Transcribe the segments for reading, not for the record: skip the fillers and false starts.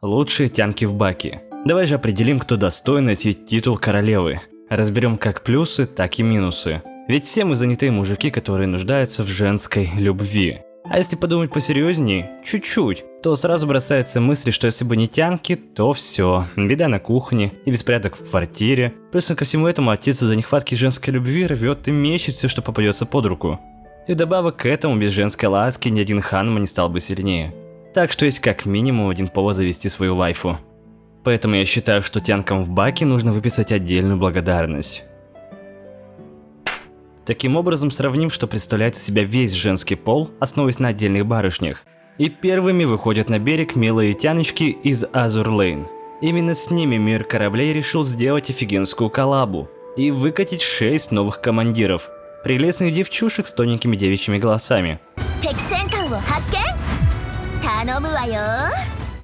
Лучшие тянки в Баки. Давай же определим, кто достоин носить титул королевы. Разберем как плюсы, так и минусы. Ведь все мы занятые мужики, которые нуждаются в женской любви. А если подумать посерьезнее, чуть-чуть, то сразу бросается мысль, что если бы не тянки, то все, беда на кухне и беспорядок в квартире. Плюс ко всему этому отец из-за нехватки женской любви рвет и мечет все, что попадется под руку. И вдобавок к этому, без женской ласки ни один ханма не стал бы сильнее. Так что есть как минимум один повод завести свою вайфу. Поэтому я считаю, что тянкам в Баки нужно выписать отдельную благодарность. Таким образом, сравним, что представляет из себя весь женский пол, основываясь на отдельных барышнях. И первыми выходят на берег милые тяночки из Azur Lane. Именно с ними мир кораблей решил сделать офигенскую коллабу и выкатить 6 новых командиров. Прелестных девчушек с тоненькими девичьими голосами.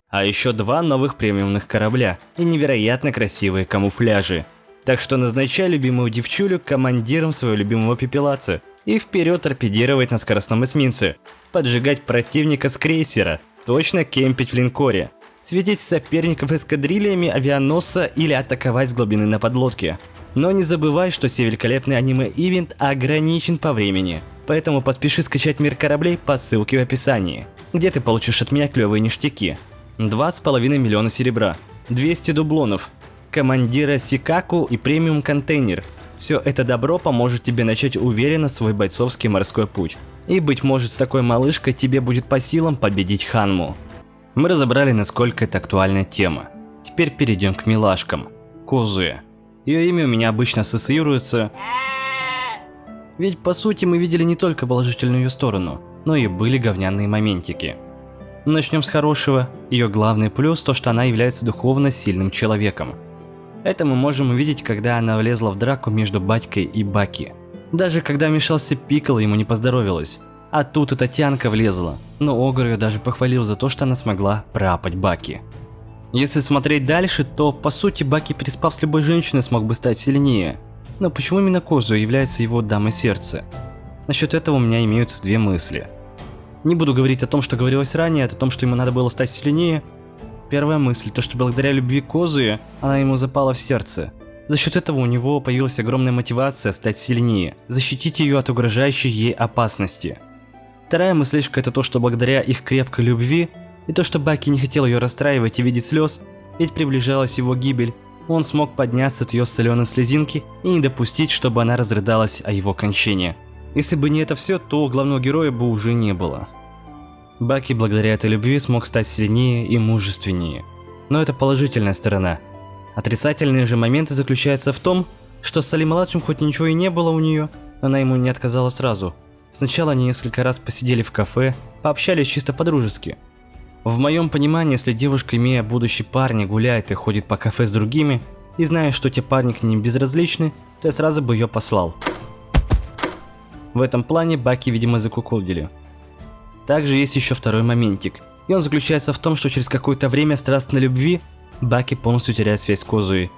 А еще 2 новых премиумных корабля и невероятно красивые камуфляжи. Так что назначай любимую девчулю командиром своего любимого пепелаца и вперед торпедировать на скоростном эсминце, поджигать противника с крейсера, точно кемпить в линкоре, светить соперников эскадрильями авианосца или атаковать с глубины на подлодке. Но не забывай, что сей великолепный аниме-ивент ограничен по времени, поэтому поспеши скачать мир кораблей по ссылке в описании, где ты получишь от меня клевые ништяки. 2,5 миллиона серебра, 200 дублонов, командира Сикаку и премиум контейнер. Все это добро поможет тебе начать уверенно свой бойцовский морской путь. И быть может, с такой малышкой тебе будет по силам победить Ханму. Мы разобрали, насколько это актуальная тема. Теперь перейдем к милашкам. Козуэ. Ее имя у меня обычно ассоциируется... Ведь по сути мы видели не только положительную ее сторону, но и были говняные моментики. Начнем с хорошего. Ее главный плюс то, что она является духовно сильным человеком. Это мы можем увидеть, когда она влезла в драку между батькой и Баки. Даже когда вмешался Пикколо, ему не поздоровилось. А тут эта тянка влезла, но Огур ее даже похвалил за то, что она смогла проапать Баки. Если смотреть дальше, то по сути Баки, переспав с любой женщиной, смог бы стать сильнее. Но почему именно Козуэ является его дамой сердца? Насчет этого у меня имеются 2 мысли. Не буду говорить о том, что говорилось ранее, о том, что ему надо было стать сильнее. Первая мысль, то что благодаря любви Козуэ, она ему запала в сердце. За счет этого у него появилась огромная мотивация стать сильнее, защитить ее от угрожающей ей опасности. Вторая мыслишка это то, что благодаря их крепкой любви, и то, что Баки не хотел ее расстраивать и видеть слез, ведь приближалась его гибель, он смог подняться от ее соленой слезинки и не допустить, чтобы она разрыдалась о его кончине. Если бы не это все, то главного героя бы уже не было. Баки благодаря этой любви смог стать сильнее и мужественнее. Но это положительная сторона. Отрицательные же моменты заключаются в том, что с Али-младшим хоть ничего и не было у нее, она ему не отказала сразу. Сначала они несколько раз посидели в кафе, пообщались чисто по-дружески. В моем понимании, если девушка, имея будущий парня, гуляет и ходит по кафе с другими, и зная, что те парни к ней безразличны, то я сразу бы ее послал. В этом плане Баки, видимо, закуколдили. Также есть еще второй моментик, и он заключается в том, что через какое-то время страстной любви Баки полностью теряет связь с Козуэ.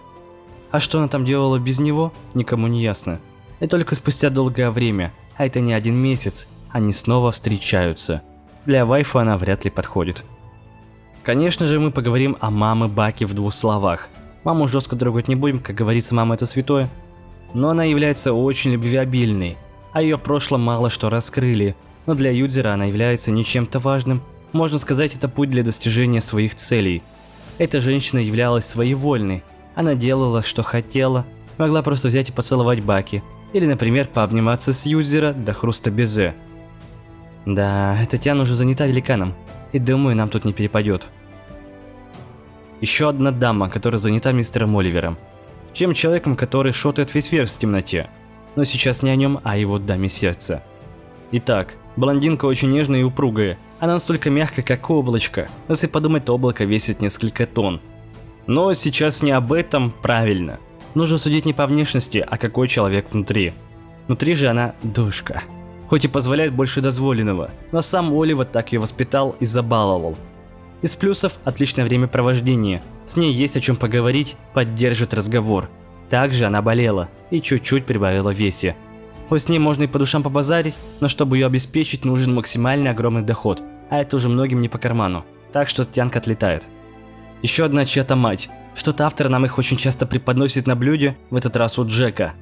А что она там делала без него, никому не ясно. И только спустя долгое время, а это не 1 месяц, они снова встречаются. Для вайфу она вряд ли подходит. Конечно же, мы поговорим о маме Баки в 2 словах. Маму жестко трогать не будем, как говорится, мама это святое. Но она является очень любвеобильной. О ее прошлом мало что раскрыли, но для юзера она является не чем-то важным. Можно сказать, это путь для достижения своих целей. Эта женщина являлась своевольной. Она делала, что хотела, могла просто взять и поцеловать Баки. Или, например, пообниматься с юзера до хруста безе. Да, эта Тян уже занята великаном, и думаю, нам тут не перепадет. Еще одна дама, которая занята мистером Оливером. Чем человеком, который шотает весь верх в темноте. Но сейчас не о нем, а о его даме сердца. Итак, блондинка очень нежная и упругая. Она настолько мягкая, как облачко. Если подумать, то облако весит несколько тонн. Но сейчас не об этом, правильно. Нужно судить не по внешности, а какой человек внутри. Внутри же она душка. Хоть и позволяет больше дозволенного, но сам Оливер так ее воспитал и забаловал. Из плюсов – отличное времяпровождение. С ней есть о чем поговорить, поддержит разговор. Также она болела и чуть-чуть прибавила в весе. Хоть с ней можно и по душам побазарить, но чтобы ее обеспечить, нужен максимально огромный доход, а это уже многим не по карману, так что тянка отлетает. Еще одна чья-то мать. Что-то автор нам их очень часто преподносит на блюде, в этот раз у Джека.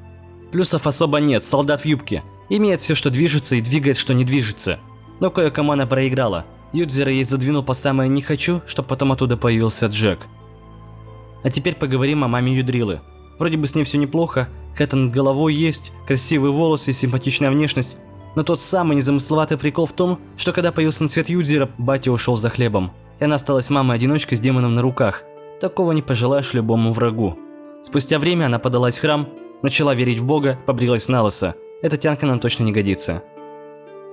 Плюсов особо нет, солдат в юбке. Имеет все, что движется, и двигает, что не движется. Но кое-кому она проиграла. Юдзера ей задвинул по самое «не хочу», чтобы потом оттуда появился Джек. А теперь поговорим о маме Юдрилы. Вроде бы с ней все неплохо, хэта над головой есть, красивые волосы и симпатичная внешность. Но тот самый незамысловатый прикол в том, что когда появился на свет Юдзера, батя ушел за хлебом. И она осталась мамой-одиночкой с демоном на руках. Такого не пожелаешь любому врагу. Спустя время она подалась в храм, начала верить в Бога, побрилась на лысо. Эта тянка нам точно не годится.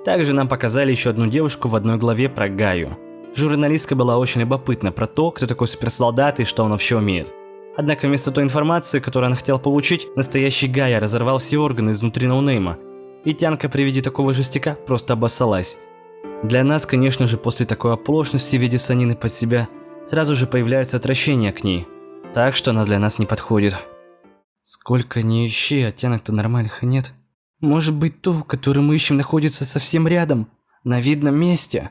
Также нам показали еще одну девушку в одной главе про Гаю. Журналистка была очень любопытна про то, кто такой суперсолдат и что он вообще умеет. Однако вместо той информации, которую она хотела получить, настоящий Гая разорвал все органы изнутри ноунейма. И тянка при виде такого жестяка просто обоссалась. Для нас, конечно же, после такой оплошности в виде санины под себя, сразу же появляется отвращение к ней. Так что она для нас не подходит. Сколько ни ищи, оттенок-то нормальных нет. Может быть, ту, которую мы ищем, находится совсем рядом, на видном месте.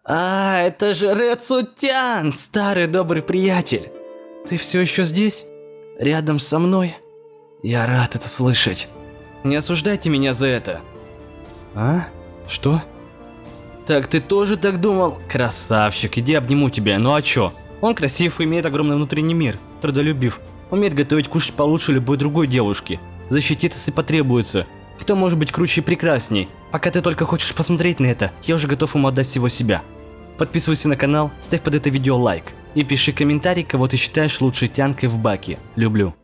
А, это же Рецутян, старый добрый приятель. Ты все еще здесь? Рядом со мной? Я рад это слышать. Не осуждайте меня за это. А? Что? Так ты тоже так думал? Красавчик, иди обниму тебя, ну а чё? Он красив и имеет огромный внутренний мир, трудолюбив. Умеет готовить кушать получше любой другой девушки. Защитит, если потребуется. Кто может быть круче и прекрасней? Пока ты только хочешь посмотреть на это, я уже готов ему отдать всего себя. Подписывайся на канал, ставь под это видео лайк. И пиши комментарий, кого ты считаешь лучшей тянкой в баке. Люблю.